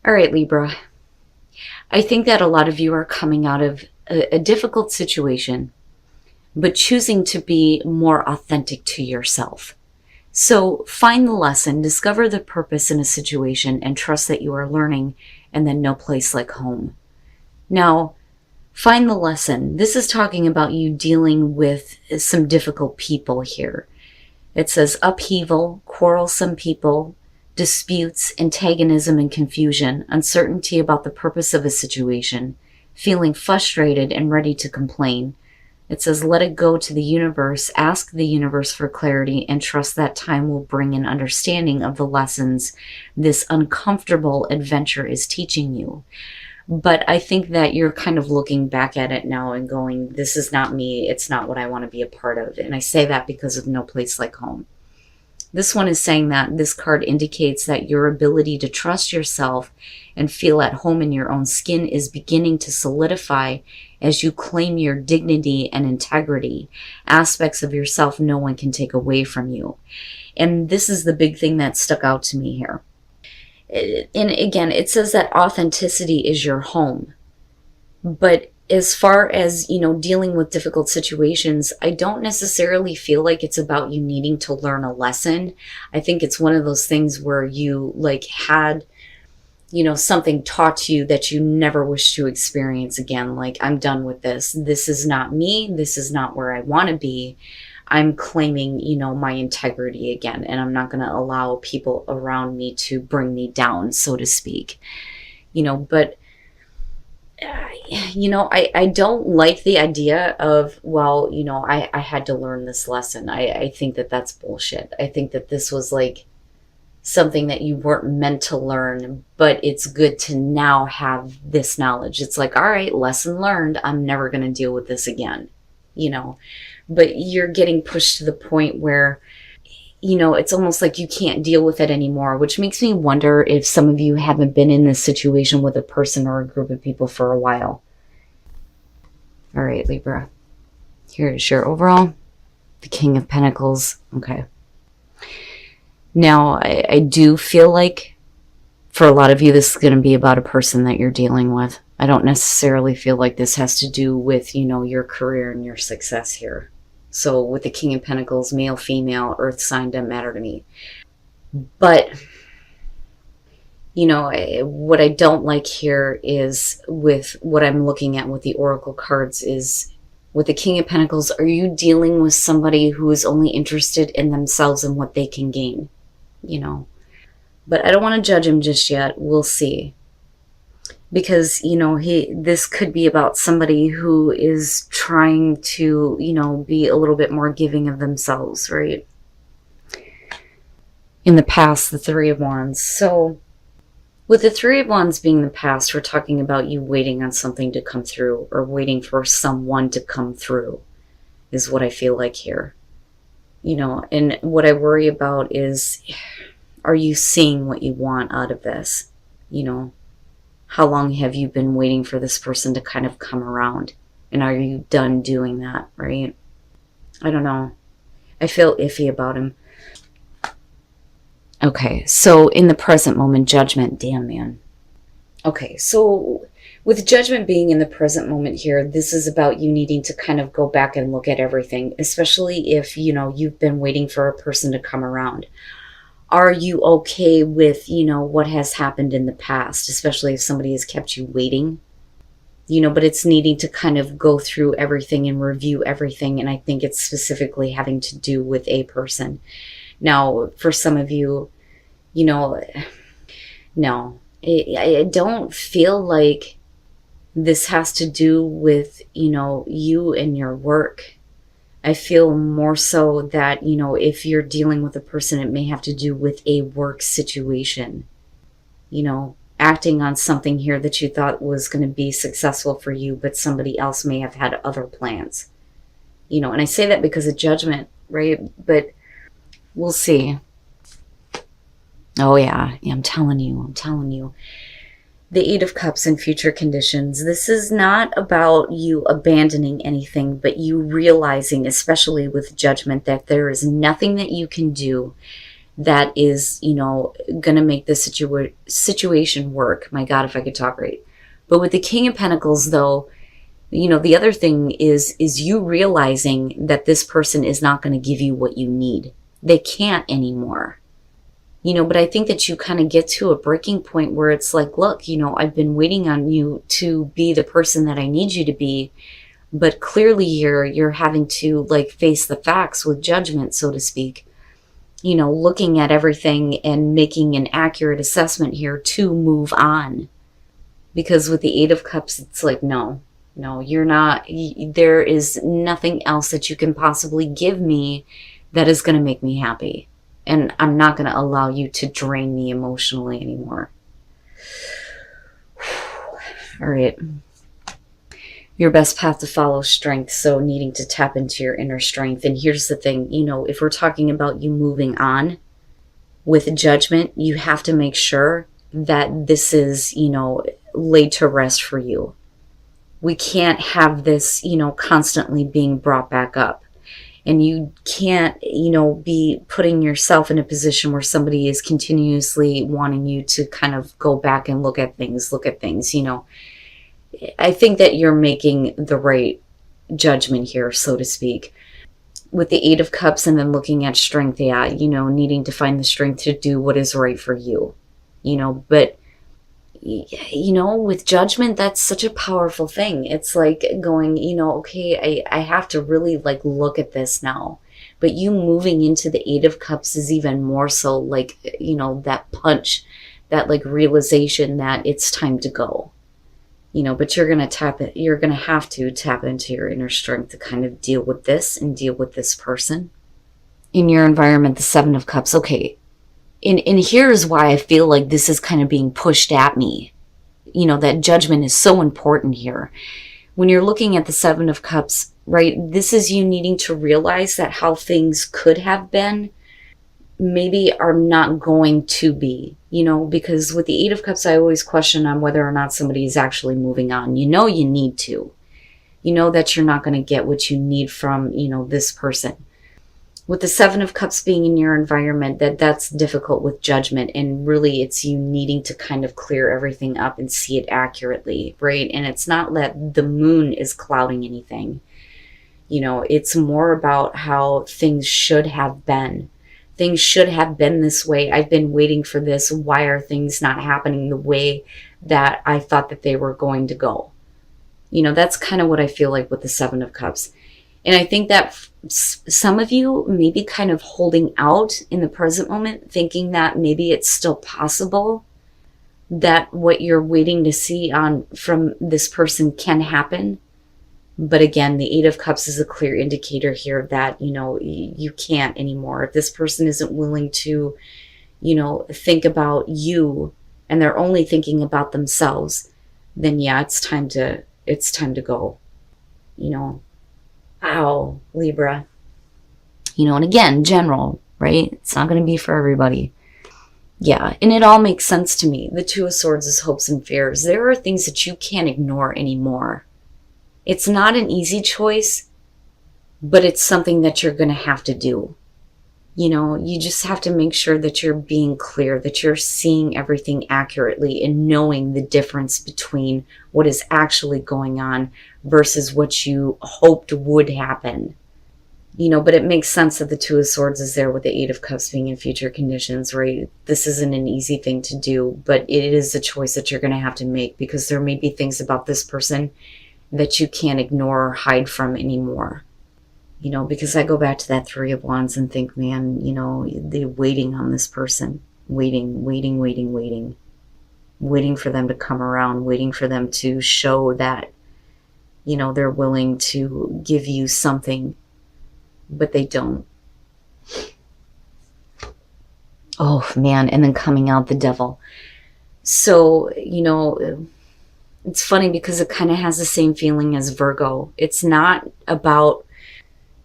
All right, Libra. I think that a lot of you are coming out of a difficult situation, but choosing to be more authentic to yourself. So find the lesson, discover the purpose in a situation, and trust that you are learning, and then no place like home. Now, find the lesson. This is talking about you dealing with some difficult people here. It says upheaval, quarrelsome people, disputes, antagonism and confusion, uncertainty about the purpose of a situation, feeling frustrated and ready to complain. It says let it go to the universe, ask the universe for clarity, and trust that time will bring an understanding of the lessons this uncomfortable adventure is teaching you. But I think that you're kind of looking back at it now and going, this is not me, it's not what I want to be a part of. And I say that because of no place like home. This one is saying that this card indicates that your ability to trust yourself and feel at home in your own skin is beginning to solidify as you claim your dignity and integrity, aspects of yourself no one can take away from you. And this is the big thing that stuck out to me here. And again, it says that authenticity is your home. But as far as, dealing with difficult situations, I don't necessarily feel like it's about you needing to learn a lesson. I think it's one of those things where you had, something taught to you that you never wish to experience again. Like, I'm done with this. This is not me. This is not where I want to be. I'm claiming, my integrity again, and I'm not going to allow people around me to bring me down, so to speak. But I don't like the idea of, I had to learn this lesson. I think that that's bullshit. I think that this was like something that you weren't meant to learn, but it's good to now have this knowledge. It's like, all right, lesson learned. I'm never going to deal with this again, but you're getting pushed to the point where, it's almost like you can't deal with it anymore, which makes me wonder if some of you haven't been in this situation with a person or a group of people for a while. All right, Libra. Here's your overall. The King of Pentacles. Okay. Now, I do feel like for a lot of you, this is going to be about a person that you're dealing with. I don't necessarily feel like this has to do with, your career and your success here. So with the King of Pentacles, male, female, earth sign, doesn't matter to me. But, what I don't like here is with what I'm looking at with the Oracle cards is with the King of Pentacles, are you dealing with somebody who is only interested in themselves and what they can gain? But I don't want to judge him just yet. We'll see. Because, this could be about somebody who is trying to, be a little bit more giving of themselves, right? In the past, the Three of Wands. So, with the Three of Wands being the past, we're talking about you waiting on something to come through or waiting for someone to come through is what I feel like here. And what I worry about is, are you seeing what you want out of this? How long have you been waiting for this person to kind of come around? And are you done doing that, right? I don't know. I feel iffy about him. Okay, so in the present moment, Judgment. Damn, man. Okay, so with Judgment being in the present moment here, this is about you needing to kind of go back and look at everything, especially if, you've been waiting for a person to come around. Are you okay with, what has happened in the past, especially if somebody has kept you waiting? But it's needing to kind of go through everything and review everything. And I think it's specifically having to do with a person. Now, for some of you, no, I don't feel like this has to do with, you and your work. I feel more so that, if you're dealing with a person, it may have to do with a work situation, acting on something here that you thought was going to be successful for you, but somebody else may have had other plans, and I say that because of Judgment, right? But we'll see. Oh yeah, I'm telling you. The Eight of Cups and future conditions. This is not about you abandoning anything, but you realizing, especially with Judgment, that there is nothing that you can do that is, going to make the situation work. My God, if I could talk right. But with the King of Pentacles, though, the other thing is you realizing that this person is not going to give you what you need. They can't anymore. But I think that you kind of get to a breaking point where it's like, look, I've been waiting on you to be the person that I need you to be. But clearly you're having to like face the facts with judgment, so to speak. Looking at everything and making an accurate assessment here to move on. Because with the Eight of Cups, it's like, no, you're not. There is nothing else that you can possibly give me that is going to make me happy. And I'm not going to allow you to drain me emotionally anymore. All right. Your best path to follow strength. So needing to tap into your inner strength. And here's the thing, if we're talking about you moving on with judgment, you have to make sure that this is, laid to rest for you. We can't have this, constantly being brought back up. And you can't, be putting yourself in a position where somebody is continuously wanting you to kind of go back and look at things. I think that you're making the right judgment here, so to speak. With the Eight of Cups and then looking at strength, needing to find the strength to do what is right for you. But, with judgment, that's such a powerful thing. It's like going, okay, I have to really like look at this now. But you moving into the Eight of Cups is even more so like, that punch, that like realization that it's time to go. But you're going to have to tap into your inner strength to kind of deal with this and deal with this person. In your environment, the Seven of Cups, okay. And here's why I feel like this is kind of being pushed at me. That judgment is so important here. When you're looking at the Seven of Cups, right, this is you needing to realize that how things could have been maybe are not going to be, because with the Eight of Cups, I always question on whether or not somebody is actually moving on. You need to. That you're not going to get what you need from, this person. With the Seven of Cups being in your environment, that's difficult with judgment. And really, it's you needing to kind of clear everything up and see it accurately, right? And it's not that the moon is clouding anything. It's more about how things should have been. Things should have been this way. I've been waiting for this. Why are things not happening the way that I thought that they were going to go? That's kind of what I feel like with the Seven of Cups. And I think that some of you may be kind of holding out in the present moment, thinking that maybe it's still possible that what you're waiting to see from this person can happen. But again, the Eight of Cups is a clear indicator here that, you can't anymore. If this person isn't willing to, think about you and they're only thinking about themselves, then yeah, it's time to go. Ow, Libra. And again, general, right? It's not going to be for everybody. Yeah, and it all makes sense to me. The Two of Swords is hopes and fears. There are things that you can't ignore anymore. It's not an easy choice, but it's something that you're going to have to do. You just have to make sure that you're being clear, that you're seeing everything accurately and knowing the difference between what is actually going on versus what you hoped would happen. But it makes sense that the Two of Swords is there with the Eight of Cups being in future conditions, right? This isn't an easy thing to do, but it is a choice that you're going to have to make because there may be things about this person that you can't ignore or hide from anymore. Because I go back to that Three of Wands and think, man, they're waiting on this person. Waiting for them to come around, waiting for them to show that, they're willing to give you something, but they don't. Oh, man. And then coming out the Devil. So, it's funny because it kind of has the same feeling as Virgo. It's not about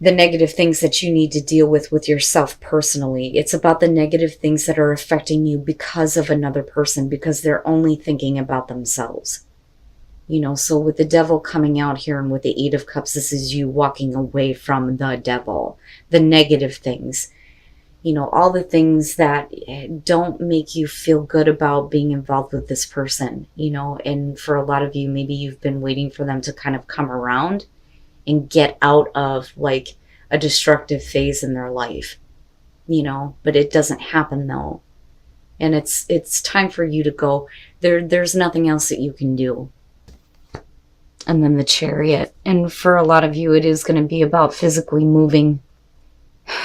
the negative things that you need to deal with yourself personally. It's about the negative things that are affecting you because of another person, because they're only thinking about themselves. So with the Devil coming out here and with the Eight of Cups, this is you walking away from the Devil, the negative things. You know, all the things that don't make you feel good about being involved with this person, you know. And for a lot of you, maybe you've been waiting for them to kind of come around and get out of like a destructive phase in their life, you know, but it doesn't happen though. And it's time for you to go. There's nothing else that you can do. And then the Chariot. And for a lot of you, it is going to be about physically moving,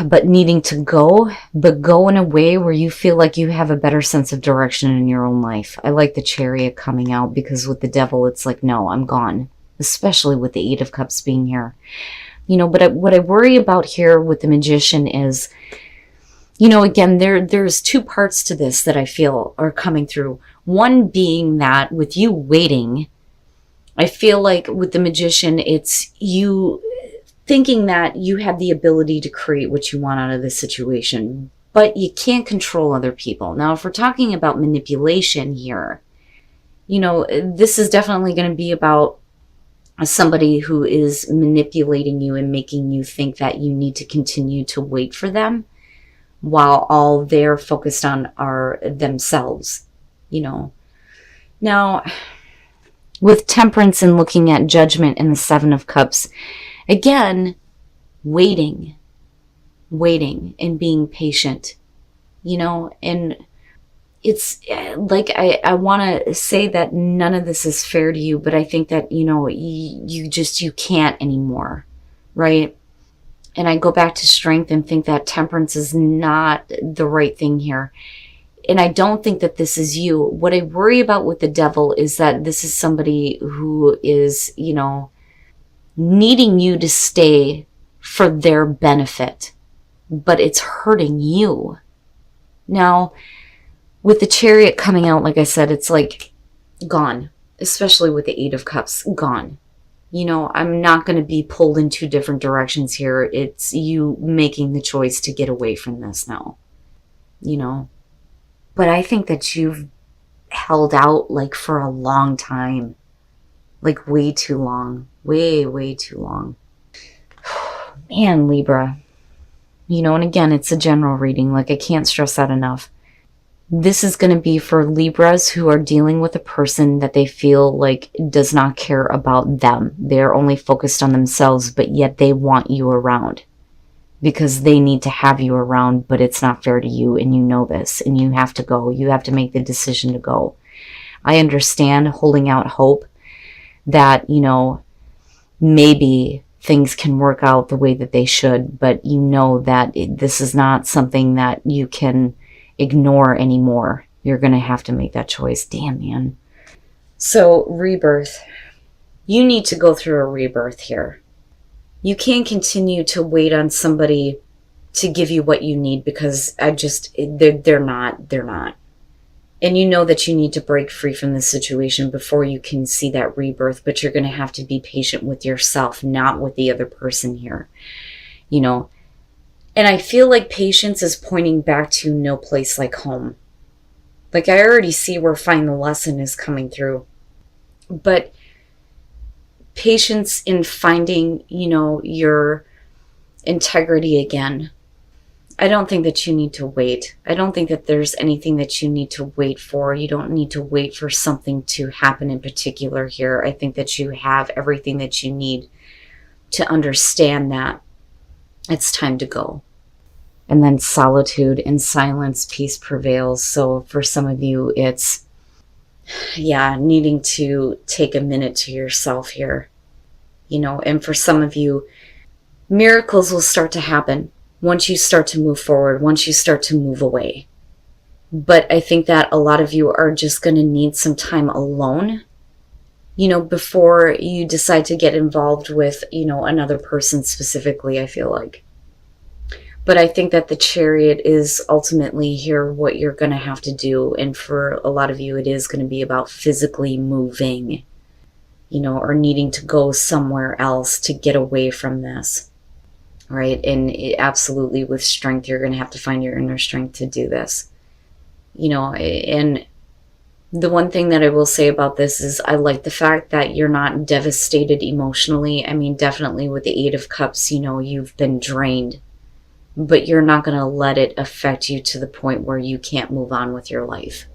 but needing to go, but go in a way where you feel like you have a better sense of direction in your own life. I like the Chariot coming out, because with the Devil, it's like, no, I'm gone. Especially with the Eight of Cups being here. You know, but what I worry about here with the Magician is, you know, again, there's two parts to this that I feel are coming through. One being that with you waiting, I feel like with the Magician, it's you thinking that you have the ability to create what you want out of this situation, but you can't control other people. Now, if we're talking about manipulation here, you know, this is definitely going to be about somebody who is manipulating you and making you think that you need to continue to wait for them, while all they're focused on are themselves, you know. Now, with Temperance and looking at Judgment and the Seven of Cups, again, waiting and being patient, you know. And it's like, I want to say that none of this is fair to you, but I think that, you know, you can't anymore, right? And I go back to Strength and think that Temperance is not the right thing here. And I don't think that this is you. What I worry about with the Devil is that this is somebody who is, you know, needing you to stay for their benefit, but it's hurting you. Now, with the Chariot coming out, like I said, it's like gone, especially with the Eight of Cups, gone. You know, I'm not going to be pulled in two different directions here. It's you making the choice to get away from this now, you know. But I think that you've held out like for a long time, like way too long, way too long. Man, Libra, you know, and again, it's a general reading. Like, I can't stress that enough. This is going to be for Libras who are dealing with a person that they feel like does not care about them. They're only focused on themselves, but yet they want you around because they need to have you around, but it's not fair to you, and you know this, and you have to go. You have to make the decision to go. I understand holding out hope that, you know, maybe things can work out the way that they should, but you know that this is not something that you can ignore anymore. You're going to have to make that choice. Damn, man. So, rebirth. You need to go through a rebirth here. You can't continue to wait on somebody to give you what you need, because they're not. And you know that you need to break free from this situation before you can see that rebirth, but you're going to have to be patient with yourself, not with the other person here, you know. And I feel like patience is pointing back to no place like home. Like, I already see where Find the Lesson is coming through. But patience in finding, you know, your integrity again. I don't think that you need to wait. I don't think that there's anything that you need to wait for. You don't need to wait for something to happen in particular here. I think that you have everything that you need to understand that it's time to go. And then solitude and silence, peace prevails. So for some of you, it's, yeah, needing to take a minute to yourself here, you know. And for some of you, miracles will start to happen once you start to move forward, once you start to move away. But I think that a lot of you are just going to need some time alone, you know, before you decide to get involved with, you know, another person specifically, I feel like. But I think that the Chariot is ultimately here what you're going to have to do. And for a lot of you, it is going to be about physically moving, you know, or needing to go somewhere else to get away from this, right? And absolutely with Strength, you're going to have to find your inner strength to do this, you know. And the one thing that I will say about this is I like the fact that you're not devastated emotionally. I mean, definitely with the Eight of Cups, you know, you've been drained. but you're not going to let it affect you to the point where you can't move on with your life.